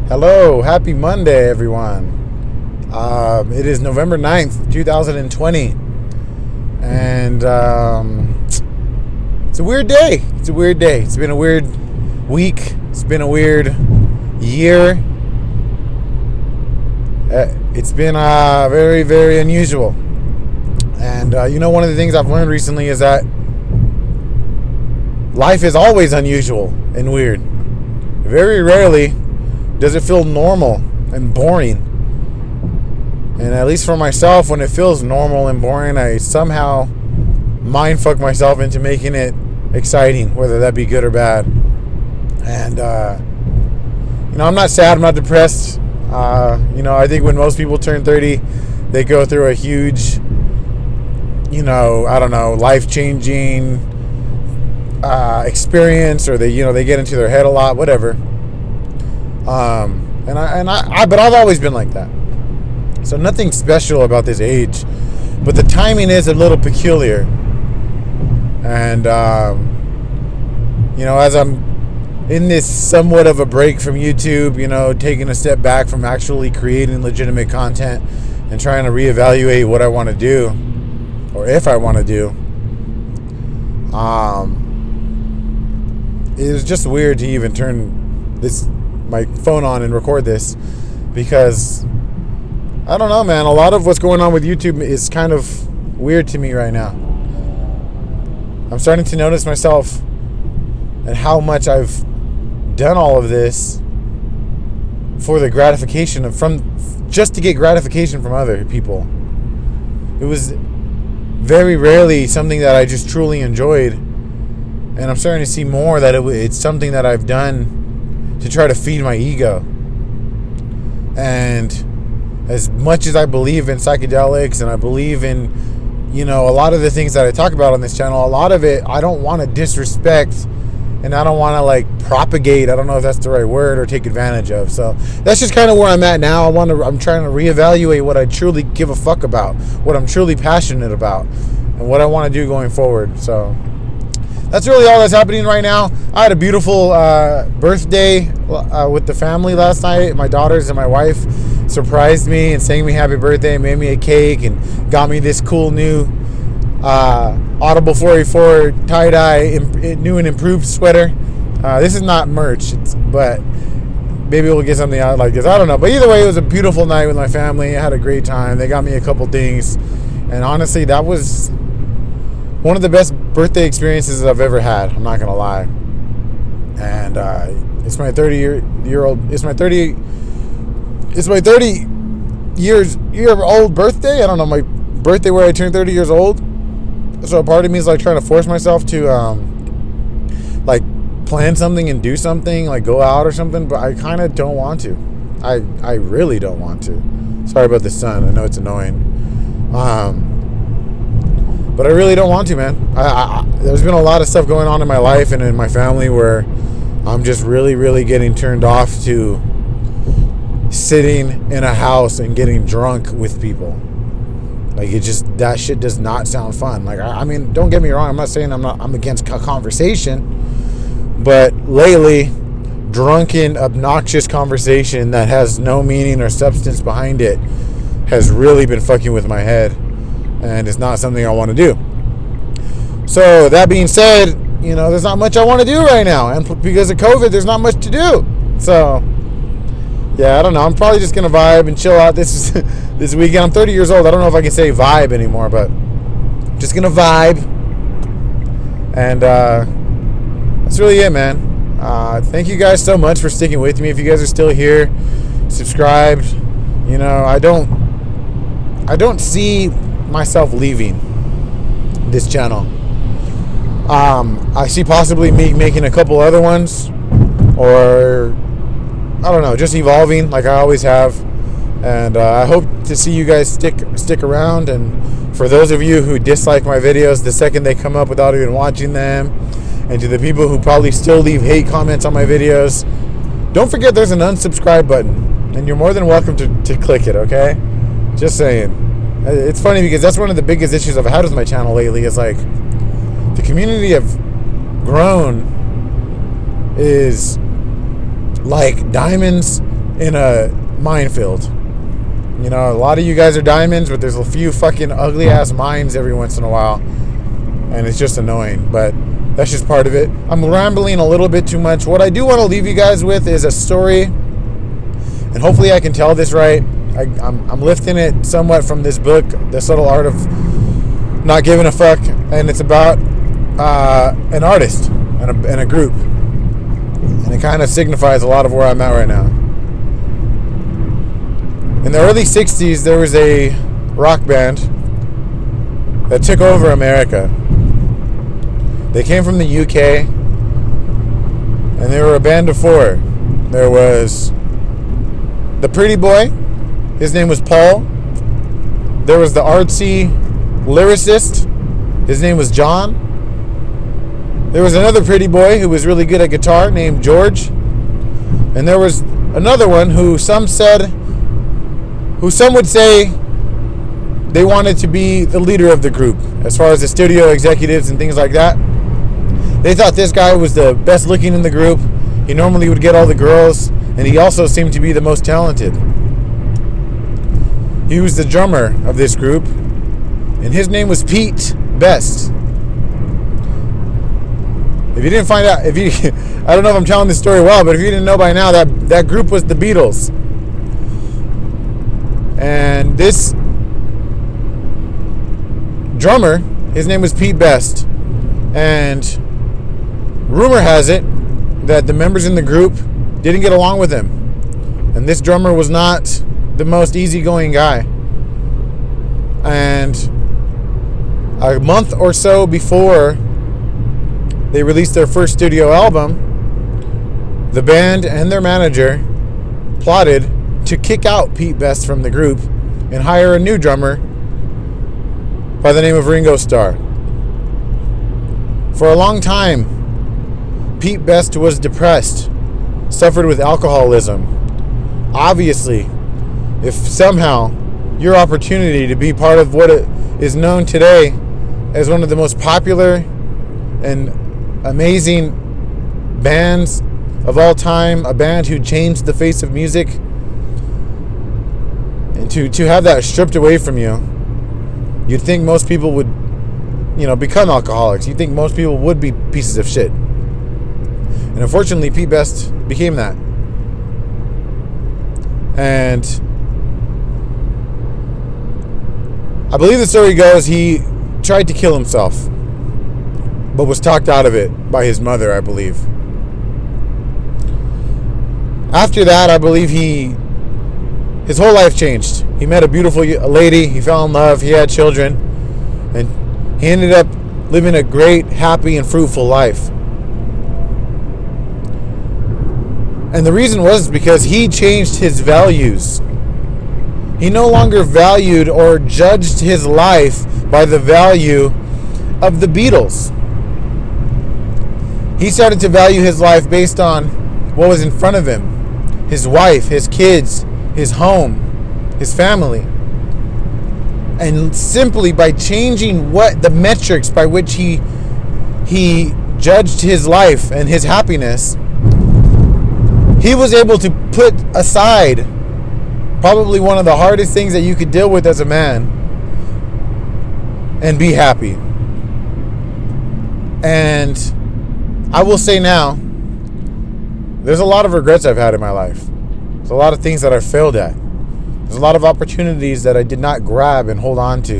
Hello, happy Monday, everyone. It is November 9th, 2020. And it's a weird day. It's a weird day. It's been a weird week. It's been a weird year. It's been very, very unusual. And, one of the things I've learned recently is that life is always unusual and weird. Very rarely does it feel normal and boring. And at least for myself, when it feels normal and boring, I somehow mindfuck myself into making it exciting, whether that be good or bad. And, I'm not sad, I'm not depressed. I think when most people turn 30, they go through a huge, life-changing experience, or they get into their head a lot, whatever. But I've always been like that. So nothing special about this age, but the timing is a little peculiar. And as I'm in this somewhat of a break from YouTube, taking a step back from actually creating legitimate content and trying to reevaluate what I want to do, or if I want to do. It was just weird to even turn my phone on and record this, because I don't know, man. A lot of what's going on with YouTube is kind of weird to me right now. I'm starting to notice myself and how much I've done all of this for the gratification just to get gratification from other people. It was very rarely something that I just truly enjoyed, and I'm starting to see more that it's something that I've done to try to feed my ego. And as much as I believe in psychedelics and I believe in, a lot of the things that I talk about on this channel, a lot of it I don't want to disrespect, and I don't want to propagate. I don't know if that's the right word, or take advantage of. So that's just kind of where I'm at now. I'm trying to reevaluate what I truly give a fuck about, what I'm truly passionate about, and what I want to do going forward. So that's really all that's happening right now. I had a beautiful birthday with the family last night. My daughters and my wife surprised me and sang me happy birthday, made me a cake, and got me this cool new Audible 484 tie-dye new and improved sweater. This is not merch, but maybe we'll get something out like this. I don't know. But either way, it was a beautiful night with my family. I had a great time. They got me a couple things. And honestly, that was one of the best birthday experiences I've ever had. I'm not going to lie. And it's my 30 year old birthday. I don't know, my birthday where I turned 30 years old. So a part of me is trying to force myself to plan something and do something, go out or something, but I kind of don't want to. I really don't want to. Sorry about the sun. I know it's annoying. But I really don't want to, man. There's been a lot of stuff going on in my life and in my family where I'm just really, really getting turned off to sitting in a house and getting drunk with people. That shit does not sound fun. Don't get me wrong. I'm not saying I'm against conversation, but lately, drunken, obnoxious conversation that has no meaning or substance behind it has really been fucking with my head, and it's not something I want to do. So that being said, there's not much I want to do right now, and because of COVID, there's not much to do. So yeah, I don't know. I'm probably just gonna vibe and chill out this weekend. I'm 30 years old. I don't know if I can say vibe anymore, but I'm just gonna vibe. And that's really it, man. Thank you guys so much for sticking with me. If you guys are still here, subscribed. I don't see myself leaving this channel. I see possibly me making a couple other ones, or I don't know, just evolving like I always have. And I hope to see you guys stick around. And for those of you who dislike my videos the second they come up without even watching them, and to the people who probably still leave hate comments on my videos, don't forget there's an unsubscribe button, and you're more than welcome to click it, okay? Just saying. It's funny because that's one of the biggest issues I've had with my channel lately, is the community I've grown is like diamonds in a minefield. You know, a lot of you guys are diamonds, but there's a few fucking ugly ass mines every once in a while, and it's just annoying, but that's just part of it. I'm rambling a little bit too much. What I do want to leave you guys with is a story, and hopefully I can tell this right. I'm lifting it somewhat from this book, The Subtle Art of Not Giving a Fuck, and it's about an artist and a group, and it kind of signifies a lot of where I'm at right now. In the early 60s, there was a rock band that took over America. They came from the UK, and they were a band of four. There was the pretty boy, his name was Paul. There was the artsy lyricist, his name was John. There was another pretty boy who was really good at guitar named George. And there was another one who some would say they wanted to be the leader of the group, as far as the studio executives and things like that. They thought this guy was the best looking in the group. He normally would get all the girls, and he also seemed to be the most talented. He was the drummer of this group, and his name was Pete Best. If you didn't find out, I don't know if I'm telling this story well, but if you didn't know by now, that group was the Beatles. And this drummer, his name was Pete Best. And rumor has it that the members in the group didn't get along with him. And this drummer was not the most easygoing guy. And a month or so before they released their first studio album, the band and their manager plotted to kick out Pete Best from the group and hire a new drummer by the name of Ringo Starr. For a long time, Pete Best was depressed, suffered with alcoholism. Obviously, if somehow your opportunity to be part of what is known today as one of the most popular and amazing bands of all time, a band who changed the face of music, and to have that stripped away from you, you'd think most people would, become alcoholics. You'd think most people would be pieces of shit. And unfortunately, Pete Best became that. And I believe the story goes he tried to kill himself, but was talked out of it by his mother, I believe. After that, I believe his whole life changed. He met a beautiful lady, he fell in love, he had children, and he ended up living a great, happy, and fruitful life. And the reason was because he changed his values. He no longer valued or judged his life by the value of the Beatles. He started to value his life based on what was in front of him. His wife, his kids, his home, his family. And simply by changing what the metrics by which he judged his life and his happiness, he was able to put aside probably one of the hardest things that you could deal with as a man and be happy. And I will say now, there's a lot of regrets I've had in my life. There's a lot of things that I've failed at. There's a lot of opportunities that I did not grab and hold on to.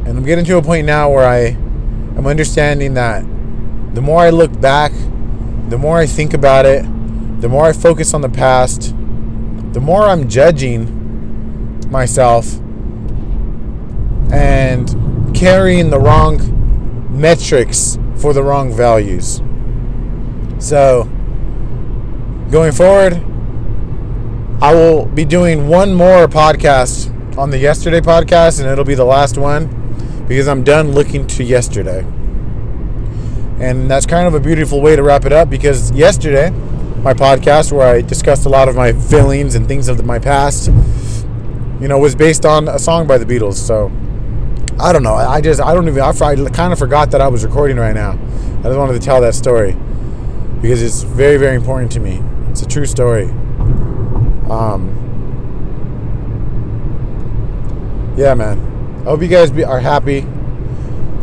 And I'm getting to a point now where I am understanding that the more I look back, the more I think about it, the more I focus on the past, the more I'm judging myself and carrying the wrong metrics for the wrong values. So, going forward, I will be doing one more podcast on the yesterday podcast, and it'll be the last one because I'm done looking to yesterday. And that's kind of a beautiful way to wrap it up, because yesterday, my podcast where I discussed a lot of my feelings and things of my past, was based on a song by the Beatles. So I don't know. I kind of forgot that I was recording right now. I just wanted to tell that story because it's very, very important to me. It's a true story. Yeah, man. I hope you guys are happy.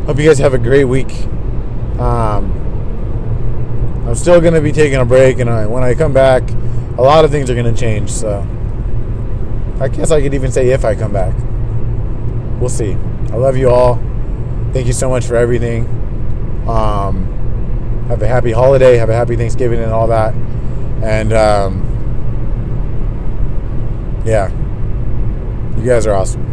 Hope you guys have a great week. I'm still going to be taking a break, and when I come back, a lot of things are going to change. So I guess I could even say if I come back. We'll see. I love you all. Thank you so much for everything. Have a happy holiday. Have a happy Thanksgiving and all that. And yeah, you guys are awesome.